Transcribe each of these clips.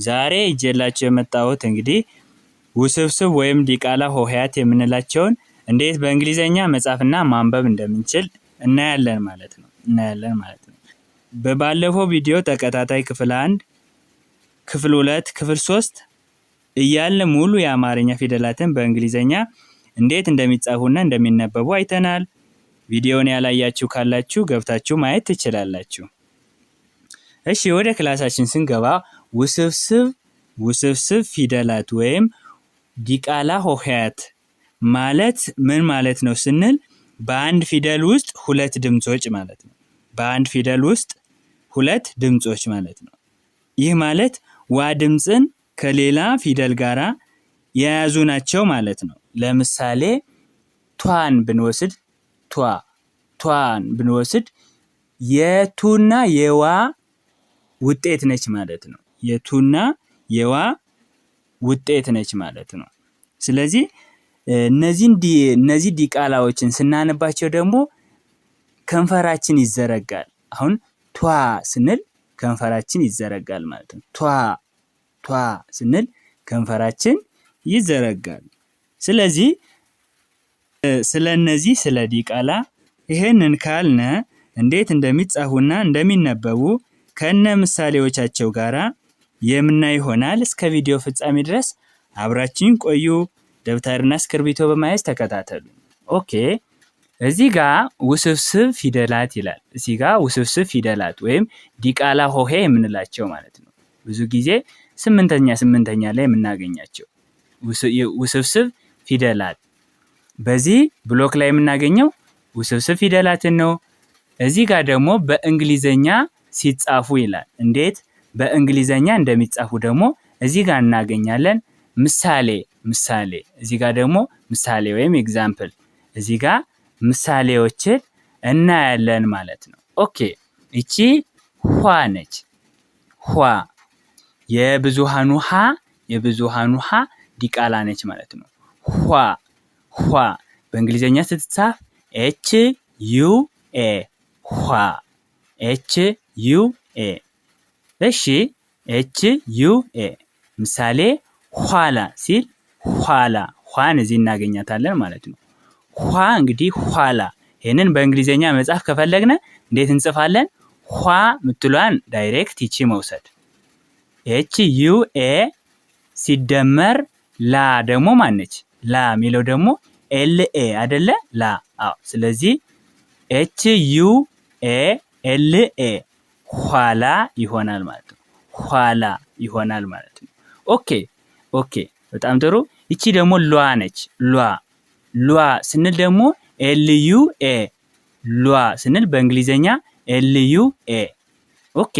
ዛሬ ይዤላችሁ የመጣሁት እንግዲህ ውስብስብ ወይም ዲቃላ ሆሄያት የምንላቸውን እንዴት በእንግሊዘኛ መጻፍና ማንበብ እንደምንችል እናያለን ማለት ነው። በባለፈው ቪዲዮ ተከታታይ ክፍል 1፣ ክፍል 2፣ ክፍል 3 እያለ ሙሉ የአማርኛ ፊደላትን በእንግሊዘኛ እንዴት እንደሚጻፉና እንደሚነበቡ አይተናል። ቪዲዮውን ያላያችሁ ካላችሁ ገብታችሁ ማየት ትችላላችሁ። እሺ ወደ ክላሳችን ስንገባ ውስብስብ ፊደላት ወይም ዲቃላ ሆሄያት ማለት ምን ማለት ነው ስንል በአንድ ፊደል ውስጥ ሁለት ድምጾች ማለት ነው። በአንድ ፊደል ውስጥ ሁለት ድምጾች ማለት ነው። ይህ ማለት ዋ ድምጽን ከሌላ ፊደል ጋራ የያዙ ናቸው ማለት ነው። ለምሳሌ ቷን ብንወስድ የቱና የዋ ውጤት ነች ማለት ነው። የቱና የዋ ውጤት ነች ማለት ነው። ስለዚህ እነዚህ ዲቃላዎችን ስናነባቸው ደግሞ ከንፈራችን ይዘረጋል። አሁን ቷ ስንል ከንፈራችን ይዘረጋል ማለት ነው። ቷ ስንል ከንፈራችን ይዘረጋል። ስለዚህ ስለ ዲቃላ ይሄንን ካልነ እንዴት እንደሚጻፉና እንደሚነበቡ ከነ ምሳሌዎቻቸው ጋራ የምናይ ይሆናል። እስከ ቪዲዮ ፍጻሜ ድረስ አብራችሁን ቆዩ። ደብተርና እስክርቢቶ በመያዝ ተከታተሉ። ኦኬ፣ እዚህ ጋር ውስብስብ ፊደላት ይላል። እዚህ ጋር ውስብስብ ፊደላት ወይም ዲቃላ ሆሄ የምንላቸው ማለት ነው። ብዙ ጊዜ ስምንተኛ ላይ የምናገኛቸው ውስብስብ ፊደላት። በዚህ ብሎክ ላይ የምናገኘው ውስብስብ ፊደላትን ነው። እዚህ ጋር ደግሞ በእንግሊዘኛ ሲጻፉ ይላል። እንዴት በእንግሊዘኛ እንደሚጻፉ ደግሞ እዚህ ጋር እናገኛለን። ምሳሌ እዚህ ጋር ደግሞ ምሳሌ ወይም ኤግዛምፕል እዚህ ጋር ምሳሌዎችን እናያለን ማለት ነው። ኦኬ፣ እቺ ኋ ነች። ኋ የብዙሃኑ ሀ ዲቃላ ነች ማለት ነው። ኋ በእንግሊዘኛ ስትጻፍ HUA HUA። እሺ HUA ምሳሌ ኋላ ሲል ኋን እዚህ እናገኛታለን ማለት ነው። ኋ እንግዲህ ኋላ። ይሄንን በእንግሊዘኛ መጻፍ ከፈለግነ እንዴት እንጽፋለን? ኋ ምትሏን ዳይሬክት ይቺ መውሰድ HUA ሲደመር ላ ደግሞ ማነች? ላ የሚለው ደግሞ LA አይደለ? ላ። አዎ። ስለዚህ HUALA ኋላ ይሆናል ማለት ነው። ኋላ ይሆናል ማለት ነው። ኦኬ፣ በጣም ጥሩ። እቺ ደግሞ ሏ ነች። ሏ ስንል ደግሞ LUA ሏ ስንል በእንግሊዘኛ LUA። ኦኬ፣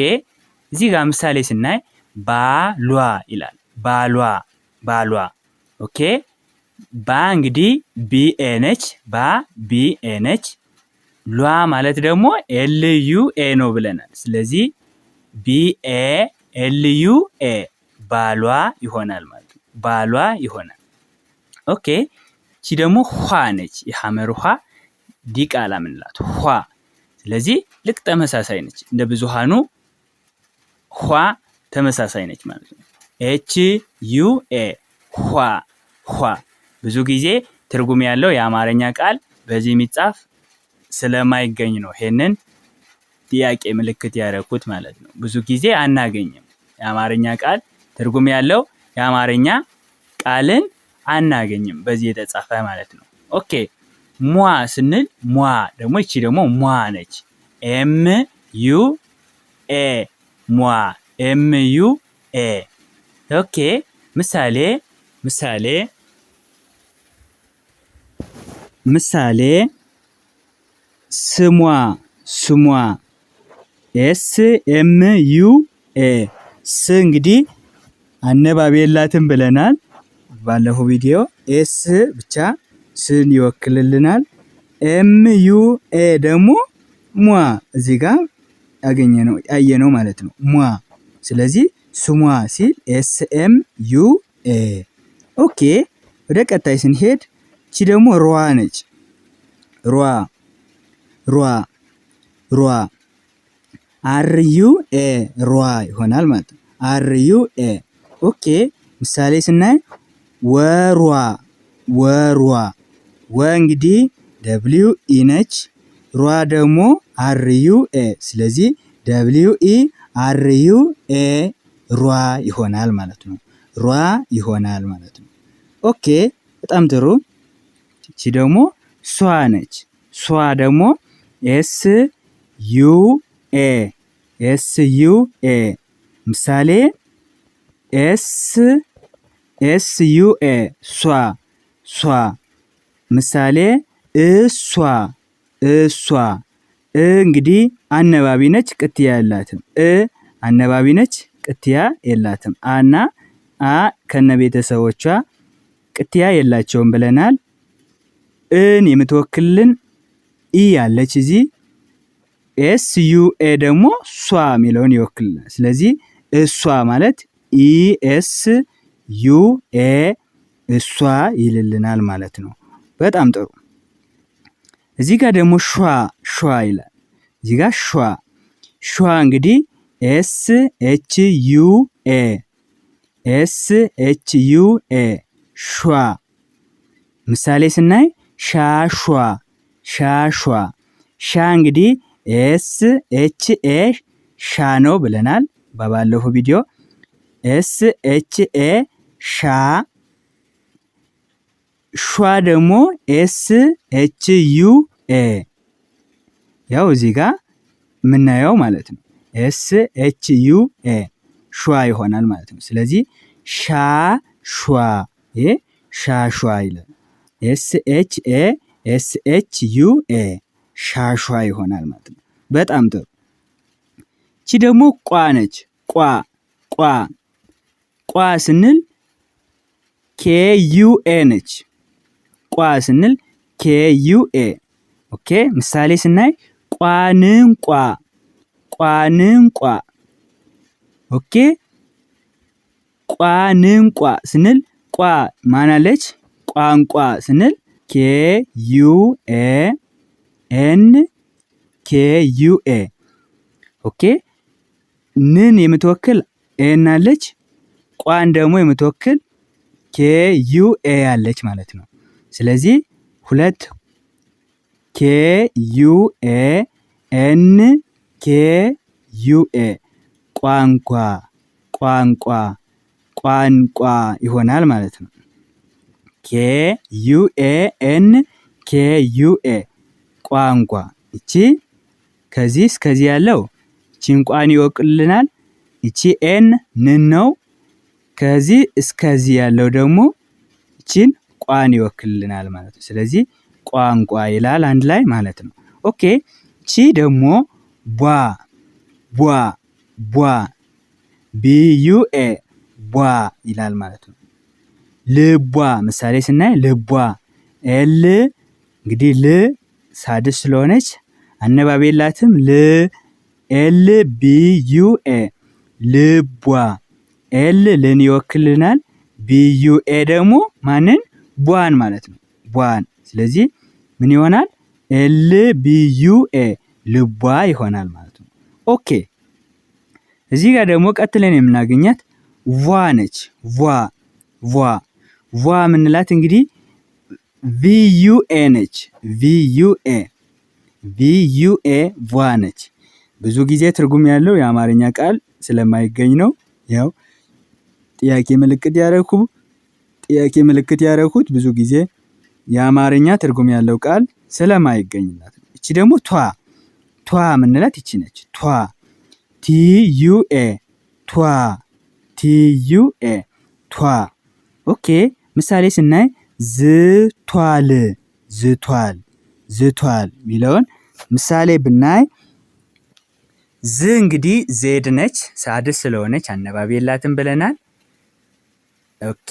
እዚህ ጋር ምሳሌ ስናይ ባሏ ይላል። ባሏ። ኦኬ፣ ባ እንግዲህ BA ነች። BA ነች። ሏ ማለት ደግሞ LUA ነው ብለናል። ስለዚህ BALUA ባሏ ይሆናል ማለት ነው። ባሏ ይሆናል። ኦኬ፣ እቺ ደግሞ ኋ ነች። የሐመር ውሃ ዲቃላ ምንላት ኋ። ስለዚህ ልክ ተመሳሳይ ነች። እንደ ብዙሃኑ ኋ ተመሳሳይ ነች ማለት ነው። HUA ኋ። ብዙ ጊዜ ትርጉም ያለው የአማርኛ ቃል በዚህ የሚጻፍ ስለማይገኝ ነው ይሄንን ጥያቄ ምልክት ያደረኩት ማለት ነው። ብዙ ጊዜ አናገኝም። የአማርኛ ቃል ትርጉም ያለው የአማርኛ ቃልን አናገኝም በዚህ የተጻፈ ማለት ነው። ኦኬ፣ ሟ ስንል ሟ ደግሞ እቺ ደግሞ ሟ ነች። MUA MUA። ኦኬ፣ ምሳሌ ስሟ SMUA። እንግዲህ አነባቢ የላትም ብለናል ባለፈው ቪዲዮ። ኤስ ብቻ ስን ይወክልልናል። MUA ደግሞ ሟ እዚህ ጋር ያየነው ማለት ነው። ሟ። ስለዚህ ስሟ ሲል SMUA። ኦኬ፣ ወደ ቀጣይ ስንሄድ እቺ ደግሞ ሯ ነች። ሯ RUA ሯ ይሆናል ማለት ነው። RUA ኦኬ ምሳሌ ስናይ ወሯ ወሯ ወ እንግዲህ ደብሊው ኢ ነች። ሯ ደግሞ አር ዩ ኤ ስለዚህ ደብሊው ኢ አር ዩ ኤ ሯ ይሆናል ማለት ነው። ሯ ይሆናል ማለት ነው። ኦኬ በጣም ጥሩ። እቺ ደግሞ ሷ ነች። ሷ ደግሞ ኤስ ዩ ኤ ኤስ ዩ ኤ ምሳሌ ኤስ ዩ ኤ ሷ ሷ ምሳሌ እሷ እሷ እንግዲህ አነባቢ ነች ቅጥያ የላትም። አነባቢ ነች ቅጥያ የላትም። አና አ ከነቤተሰቦቿ ቅጥያ የላቸውም ብለናል። እን የምትወክልን ኢ ያለች እዚህ ኤስ ዩ ኤ ደግሞ ሷ የሚለውን ይወክልናል። ስለዚህ እሷ ማለት ኢ ኤስ ዩ ኤ እሷ ይልልናል ማለት ነው። በጣም ጥሩ። እዚህ ጋር ደግሞ ሿ ይላል። እዚህ ጋር ሿ እንግዲህ ኤስ ኤች ዩ ኤ ኤስ ኤች ዩ ኤ ሿ ምሳሌ ስናይ ሻሿ ሻ እንግዲህ ኤስ ኤች ኤ ሻ ነው ብለናል ባለፈው ቪዲዮ። ኤስ ኤች ኤ ሻ ሿ ደግሞ ኤስ ኤች ዩ ኤ ያው እዚህ ጋር የምናየው ማለት ነው። ኤስ ኤች ዩ ኤ ሿ ይሆናል ማለት ነው። ስለዚህ ሻሿ ይሄ ሻሿ ይላል። ኤስ ኤች ኤ ኤስ ኤች ዩ ኤ ሻሿ ይሆናል ማለት ነው። በጣም ጥሩ። እቺ ደግሞ ቋ ነች። ቋ ስንል ኬ ዩ ኤ ነች። ቋ ስንል ኬ ዩ ኤ ኦኬ። ምሳሌ ስናይ ቋንቋ ኦኬ። ቋንቋ ስንል ቋ ማናለች? ቋንቋ ስንል ኬ ዩ ኤ ኤን ኬ ዩ ኤ ኦኬ። ንን የምትወክል ኤ ናለች። ቋን ደግሞ የምትወክል ኬ ዩ ኤ ያለች ማለት ነው። ስለዚህ ሁለት ኬ ዩ ኤ ኤን ኬ ዩ ኤ ቋንቋ ይሆናል ማለት ነው። ኬ ዩ ኤ ኤን ኬ ዩ ኤ ቋንቋ። እቺ ከዚህ እስከዚህ ያለው እቺን ቋን ይወክልልናል። እቺ ኤን ንን ነው። ከዚህ እስከዚህ ያለው ደግሞ እቺን ቋን ይወክልልናል ማለት ነው። ስለዚህ ቋንቋ ይላል አንድ ላይ ማለት ነው። ኦኬ እቺ ደግሞ ቧ ቢዩኤ ቧ ይላል ማለት ነው። ልቧ ምሳሌ ስናይ ልቧ ኤል እንግዲህ ል ሳድስ ስለሆነች አነባቢ የላትም። ል ኤል ቢዩኤ ልቧ ኤል ልን ይወክልናል። ቢዩኤ ደግሞ ማንን? ቧን ማለት ነው። ቧን ስለዚህ ምን ይሆናል? ኤል ቢዩኤ ልቧ ይሆናል ማለት ነው። ኦኬ እዚህ ጋር ደግሞ ቀጥለን የምናገኛት ቫ ነች። ቫ ምንላት እንግዲህ ቪዩኤ ነች። ቪዩኤ ቫ ነች። ብዙ ጊዜ ትርጉም ያለው የአማርኛ ቃል ስለማይገኝ ነው። ያው ጥያቄ ምልክት ያደረኩት ብዙ ጊዜ የአማርኛ ትርጉም ያለው ቃል ስለማይገኝላት። እቺ ደግሞ ቷ ምንላት ይቺ ነች። ቲዩኤ ቲዩኤ ኦኬ ምሳሌ ስናይ ዝቷል ሚለውን ምሳሌ ብናይ ዝ እንግዲህ ዜድ ነች። ሳድስ ስለሆነች አነባቢ የላትም ብለናል። ኦኬ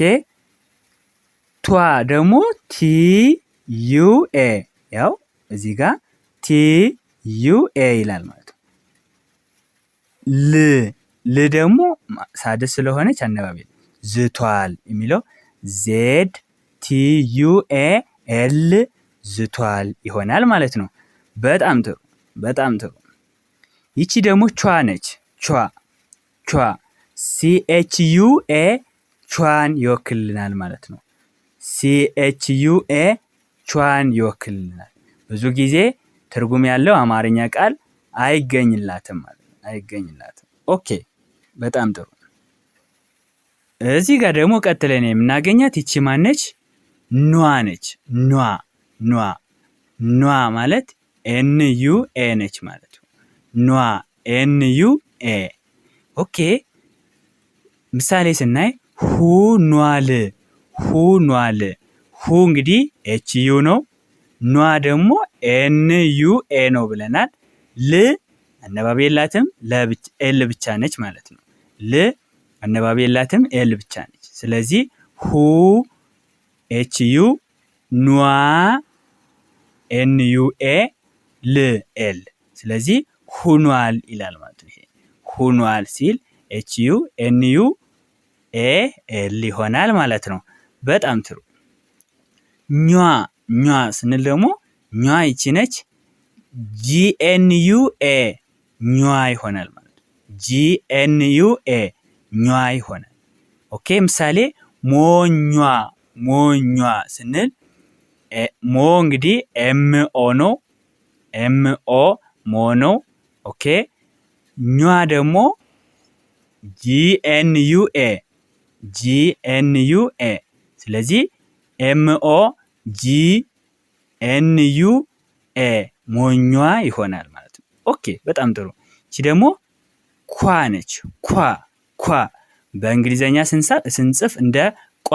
ቷ ደግሞ ቲዩኤ ያው እዚህ ጋር ቲዩኤ ይላል ማለት ነው። ል ደግሞ ሳድስ ስለሆነች አነባቢ ዝቷል የሚለው ዜድ ቲዩኤ ኤል ዝቷል ይሆናል ማለት ነው። በጣም ጥሩ። ይቺ ደግሞ ቿ ነች። ቿ ሲኤችዩኤ ቿን ይወክልናል ማለት ነው። ሲኤችዩኤ ቿን ይወክልናል። ብዙ ጊዜ ትርጉም ያለው አማርኛ ቃል አይገኝላትም ማለት ነው። አይገኝላትም። ኦኬ በጣም ጥሩ። እዚህ ጋር ደግሞ ቀጥለን የምናገኛት ይቺ ማነች? ኗ ነች። ኗ ማለት ኤንዩኤ ነች ማለት ነው። ኗ ኤንዩኤ። ኦኬ ምሳሌ ስናይ ሁኗል። ሁ እንግዲህ ኤችዩ ነው። ኗ ደግሞ ኤንዩኤ ነው ብለናል። ል አነባቢ የላትም፣ ኤል ብቻ ነች ማለት ነው። ል አነባቢ የላትም፣ ኤል ብቻ ነች። ስለዚህ ሁ ኤችዩ፣ ኗ ኤንዩኤ፣ ል ኤል። ስለዚህ ሁኗል ይላል ማለት ነው። ይሄ ሁኗል ሲል ኤችዩ ኤንዩ ኤ ኤል ይሆናል ማለት ነው። በጣም ጥሩ። ኟ ስንል ደግሞ ኟ ይቺ ነች። ጂኤንዩኤ ኟ ይሆናል ማለት ነው። ጂኤንዩኤ ኟ ይሆናል። ኦኬ ምሳሌ ሞኟ ስንል ሞ እንግዲህ ኤምኦ ነው። ኤምኦ ሞ ነው። ኦኬ ኟ ደግሞ ጂኤንዩኤ። ስለዚህ ኤምኦ ጂኤንዩኤ ሞኟ ይሆናል ማለት ነው። ኦኬ በጣም ጥሩ። እቺ ደግሞ ኳ ነች። ኳ በእንግሊዘኛ ስንጽፍ እንደ ቋ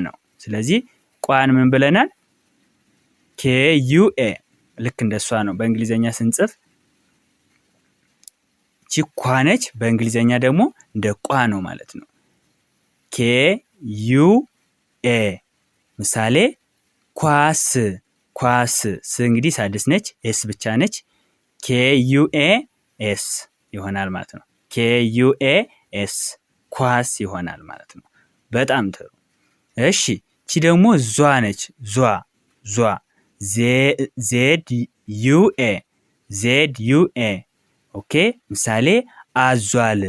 ነው። ስለዚህ ቋን ምን ብለናል? ኬዩኤ። ልክ እንደሷ ነው በእንግሊዘኛ ስንጽፍ። እቺ ኳ ነች። በእንግሊዘኛ ደግሞ እንደ ቋ ነው ማለት ነው። ኬዩኤ። ምሳሌ ኳስ። ስ እንግዲህ ሳድስ ነች፣ ኤስ ብቻ ነች። ኬዩኤ ኤስ ይሆናል ማለት ነው። ኬዩኤ ኤስ ኳስ ይሆናል ማለት ነው። በጣም ጥሩ። እሺ እቺ ደግሞ ዟ ነች። ዟ ዜድ ዩኤ። ኦኬ ምሳሌ አዟል።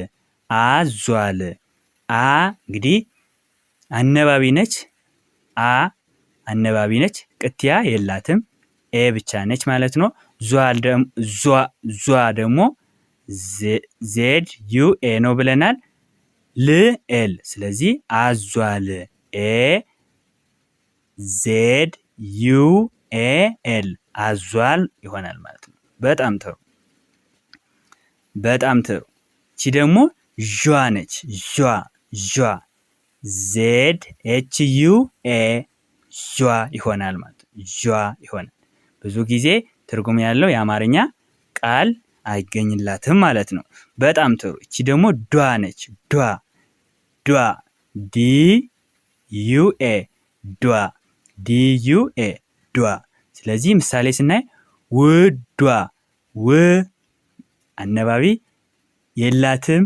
አ እንግዲህ አነባቢ ነች። አነባቢ ነች። ቅጥያ የላትም፣ ኤ ብቻ ነች ማለት ነው። ዟ ደግሞ ዜድ ዩኤ ነው ብለናል። ልኤል። ስለዚህ አዟል። ኤ ዜድ ዩኤል አዟል ይሆናል ማለት ነው። በጣም ጥሩ። እቺ ደግሞ ዣ ነች። ዣ ዜድ ኤች ዩኤ ዣ ይሆናል ማለት ነው። ዣ ይሆናል። ብዙ ጊዜ ትርጉም ያለው የአማርኛ ቃል አይገኝላትም ማለት ነው። በጣም ጥሩ። እቺ ደግሞ ዷ ነች። ዷ ዲዩኤ ዷ። ስለዚህ ምሳሌ ስናይ ውዷ። አነባቢ የላትም።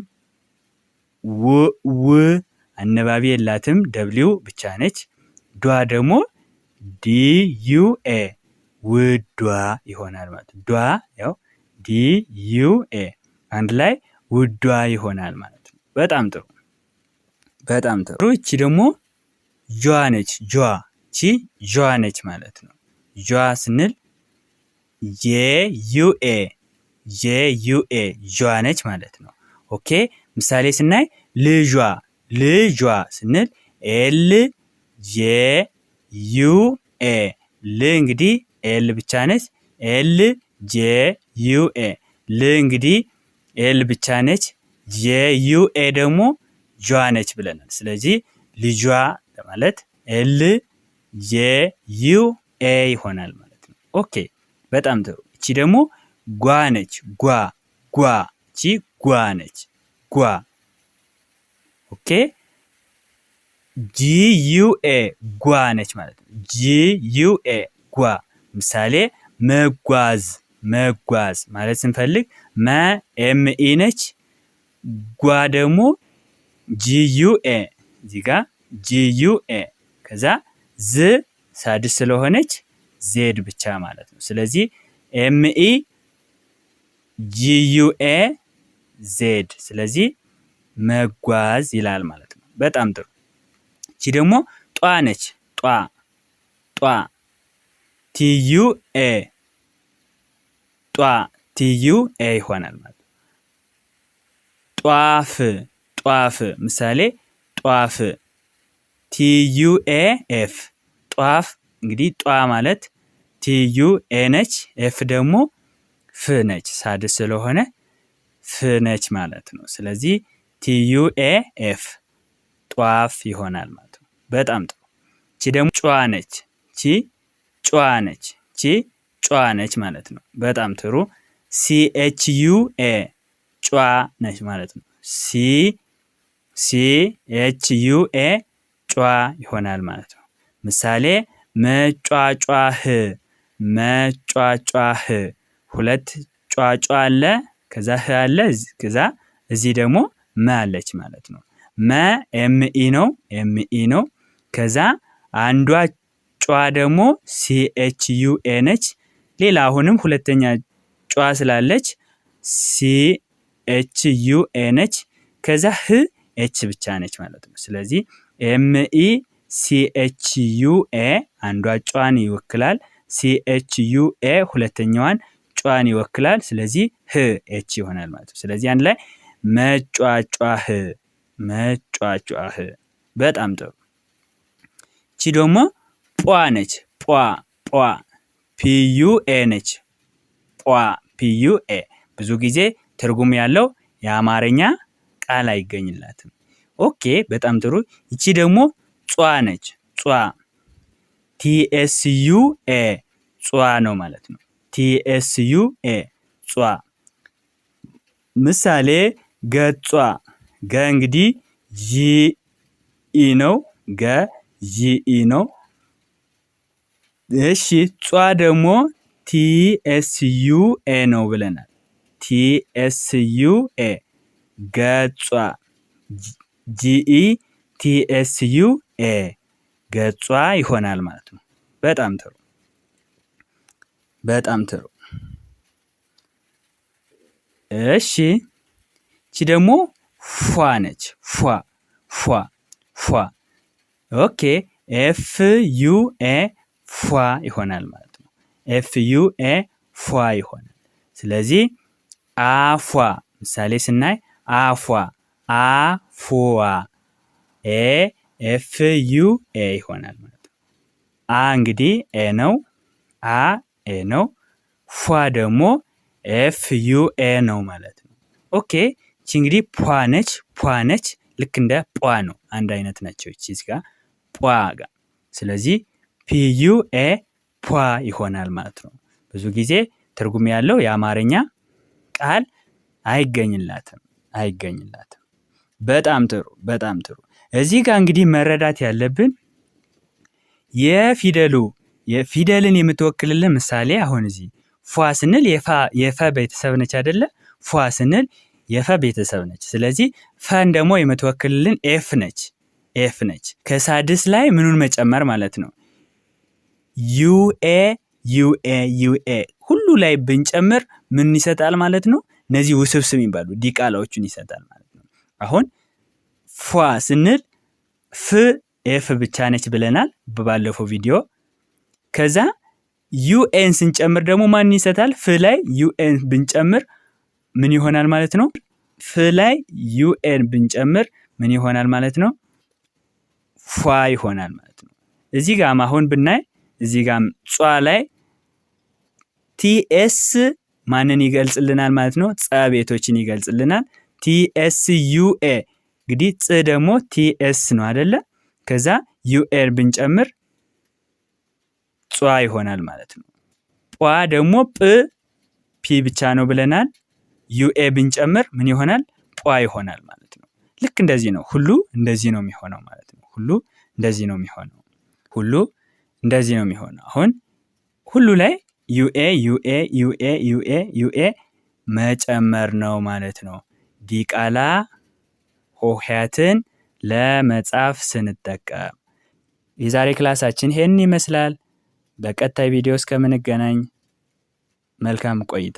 አነባቢ የላትም፣ ደብሊው ብቻ ነች። ዷ ደግሞ ዲዩኤ ውዷ ይሆናል ማለት ነው። ዷ ያው ዲዩኤ አንድ ላይ ውዷ ይሆናል ማለት ነው። በጣም ጥሩ። እቺ ደግሞ ጇ ነች። እቺ ጇ ነች ማለት ነው። ጇ ስንል ጄዩኤ ጇ ነች ማለት ነው። ኦኬ ምሳሌ ስናይ ልጇ ስንል ኤል ጄ ዩኤ። ል እንግዲህ ኤል ብቻ ነች። ኤል ጄ ዩኤ። ል እንግዲህ ኤል ብቻ ነች። ጄ ዩኤ ደግሞ ጇ ነች ብለናል። ስለዚህ ልጇ ለማለት ኤል ጄ ዩኤ ይሆናል ማለት ነው። ኦኬ በጣም ጥሩ። እቺ ደግሞ ጓ ነች። እቺ ጓ ነች። ኦኬ ጂዩኤ ጓ ነች ማለት ነው። ጂዩኤ ጓ። ምሳሌ መጓዝ ማለት ስንፈልግ ኤምኢ ነች። ጓ ደግሞ ጂዩኤ እዚህ ጋር ጂዩኤ ከዛ ዝ ሳድስ ስለሆነች ዜድ ብቻ ማለት ነው። ስለዚህ ኤምኢ ጂዩኤ ዜድ። ስለዚህ መጓዝ ይላል ማለት ነው። በጣም ጥሩ። እቺ ደግሞ ጧ ነች። ጧ ቲዩኤ ቲዩኤ ይሆናል ማለት ነው። ጧፍ ምሳሌ ጧፍ ቲዩኤፍ ጧፍ። እንግዲህ ጧ ማለት ቲዩኤ ነች፣ ኤፍ ደግሞ ፍ ነች። ሳድስ ስለሆነ ፍ ነች ማለት ነው። ስለዚህ ቲዩኤፍ ጧፍ ይሆናል ማለት ነው። በጣም ጥሩ። እቺ ደግሞ ጯ ነች። ጯ ነች ማለት ነው። በጣም ጥሩ። ሲኤችዩኤ ጯ ነች ማለት ነው። ሲኤችዩኤ ጯ ይሆናል ማለት ነው። ምሳሌ መጯጯህ ሁለት ጯጯ አለ፣ ከዛ ህ አለ፣ ከዛ እዚህ ደግሞ መ አለች ማለት ነው። መ ኤምኢ ነው። ከዛ አንዷ ጯ ደግሞ ሲኤችዩኤ ነች። ሌላ አሁንም ሁለተኛ ጯ ስላለች ሲኤችዩኤ ነች። ከዛ ህ ኤች ብቻ ነች ማለት ነው። ስለዚህ ኤምኢ ሲኤችዩኤ አንዷ ጯን ይወክላል። ሲኤችዩኤ ሁለተኛዋን ጯን ይወክላል። ስለዚህ ህ ኤች ይሆናል ማለት ነው። ስለዚህ አንድ ላይ መጯጯህ። በጣም ጥሩ። እቺ ደግሞ ጧ ነች። ጧ ፒዩኤ ነች። ፒዩኤ ብዙ ጊዜ ትርጉም ያለው የአማርኛ ቃል አይገኝላትም። ኦኬ፣ በጣም ጥሩ። እቺ ደግሞ ጿ ነች። ቲኤስዩኤ ጿ ነው ማለት ነው። ቲኤስዩኤ ጿ። ምሳሌ ገጿ ገ እንግዲህ ጂኢ ነው። ጂኢ ነው። እሺ ጿ ደግሞ ቲኤስዩኤ ነው ብለናል። ቲኤስዩኤ ገጿ ጂኢ ቲኤስዩኤ ገጿ ይሆናል ማለት ነው። በጣም ጥሩ። እሺ እቺ ደግሞ ፏ ነች። ፏ ኦኬ። ኤፍዩኤ ፏ ይሆናል ማለት ነው። ኤፍዩኤ ፏ ይሆናል። ስለዚህ አፏ ምሳሌ ስናይ አፏ ኤፍዩኤ ይሆናል ማለት ነው። እንግዲህ ኤ ነው። ኤ ነው። ፏ ደግሞ ኤፍዩኤ ነው ማለት ነው። ኦኬ እቺ እንግዲህ ፖ ነች። ልክ እንደ ጧ ነው። አንድ አይነት ናቸው። እቺ ጋር ጧ ጋር። ስለዚህ ፒዩኤ ፖ ይሆናል ማለት ነው። ብዙ ጊዜ ትርጉም ያለው የአማርኛ ቃል አይገኝላትም። በጣም ጥሩ። እዚህ ጋር እንግዲህ መረዳት ያለብን የፊደልን የምትወክልልን ምሳሌ አሁን እዚህ ፏ ስንል የፈ ቤተሰብ ነች አይደለ? ፏ ስንል የፈ ቤተሰብ ነች። ስለዚህ ፈን ደግሞ የምትወክልልን ኤፍ ነች። ከሳድስ ላይ ምኑን መጨመር ማለት ነው? ዩኤ ሁሉ ላይ ብንጨምር ምን ይሰጣል ማለት ነው? እነዚህ ውስብስብ የሚባሉ ዲቃላዎቹን ይሰጣል ማለት ነው። አሁን ፏ ስንል ፍ ኤፍ ብቻ ነች ብለናል በባለፈው ቪዲዮ። ከዛ ዩኤን ስንጨምር ደግሞ ማን ይሰጣል? ፍ ላይ ዩኤን ብንጨምር ምን ይሆናል ማለት ነው? ፍ ላይ ዩኤን ብንጨምር ምን ይሆናል ማለት ነው? ፏ ይሆናል ማለት ነው። እዚህ ጋር አሁን ብናይ እዚህ ጋር ጿ ላይ ቲኤስ ማንን ይገልጽልናል ማለት ነው? ጸ ቤቶችን ይገልጽልናል። ቲኤስዩኤ እንግዲህ ጽ ደግሞ ቲኤስ ነው አይደለ? ከዛ ዩኤን ብንጨምር ጿ ይሆናል ማለት ነው። ጧ ደግሞ ፒ ብቻ ነው ብለናል። ዩኤ ብንጨምር ምን ይሆናል? ጧ ይሆናል ማለት ነው። ልክ እንደዚህ ነው። ሁሉ እንደዚህ ነው የሚሆነው ማለት ነው። ሁሉ እንደዚህ ነው የሚሆነው። አሁን ሁሉ ላይ ዩኤ መጨመር ነው ማለት ነው። ዲቃላ ሆሄያትን ለመጻፍ ስንጠቀም የዛሬ ክላሳችን ይሄን ይመስላል። በቀጣይ ቪዲዮ እስከምንገናኝ መልካም ቆይታ